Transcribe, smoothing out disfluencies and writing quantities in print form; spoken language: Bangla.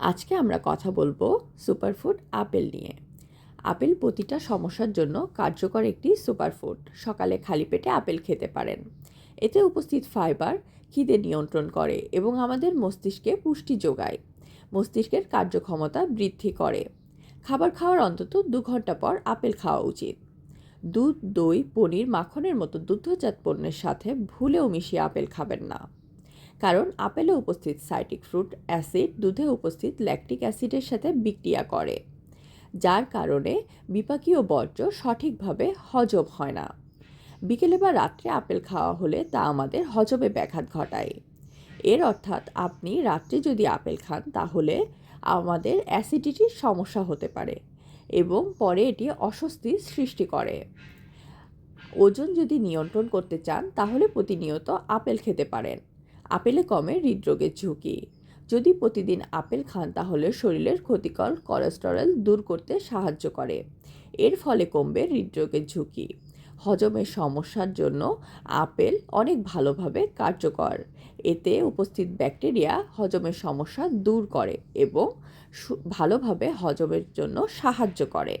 আজকে আমরা কথা বলবো সুপারফুড আপেল নিয়ে। আপেল প্রতিটা সমস্যার জন্য কার্যকর একটি সুপারফুড। সকালে খালি পেটে আপেল খেতে পারেন। এতে উপস্থিত ফাইবার খিদে নিয়ন্ত্রণ করে এবং আমাদের মস্তিষ্কে পুষ্টি যোগায়। মস্তিষ্কের কার্যক্ষমতা বৃদ্ধি করে। খাবার খাওয়ার অন্তত 2 ঘন্টা পর আপেল খাওয়া উচিত। দুধ, দই, পনির, মাখনের মতো দুগ্ধজাত পণ্যের সাথে ভুলেও মিশিয়ে আপেল খাবেন না, কারণ আপেলে উপস্থিত সাইট্রিক ফ্রুট অ্যাসিড দুধে উপস্থিত ল্যাকটিক অ্যাসিডের সাথে বিক্রিয়া করে, যার কারণে বিপাকীয় বর্জ্য সঠিকভাবে হজম হয় না। বিকেলে বা রাত্রে আপেল খাওয়া হলে তা আমাদের হজমে ব্যাঘাত ঘটায়। এর অর্থাৎ আপনি রাত্রে যদি আপেল খান তাহলে আমাদের অ্যাসিডিটির সমস্যা হতে পারে এবং পরে এটি অস্বস্তির সৃষ্টি করে। ওজন যদি নিয়ন্ত্রণ করতে চান তাহলে প্রতিনিয়ত আপেল খেতে পারেন। আপেলে কমে হৃদরোগের ঝুঁকি। যদি প্রতিদিন আপেল খান তাহলে শরীরের ক্ষতিকর কোলেস্টেরল দূর করতে সাহায্য করে। এর ফলে কমবে হৃদরোগের ঝুঁকি। হজমের সমস্যার জন্য আপেল অনেক ভালোভাবে কার্যকর। এতে উপস্থিত ব্যাকটেরিয়া হজমের সমস্যা দূর করে এবং ভালোভাবে হজমের জন্য সাহায্য করে।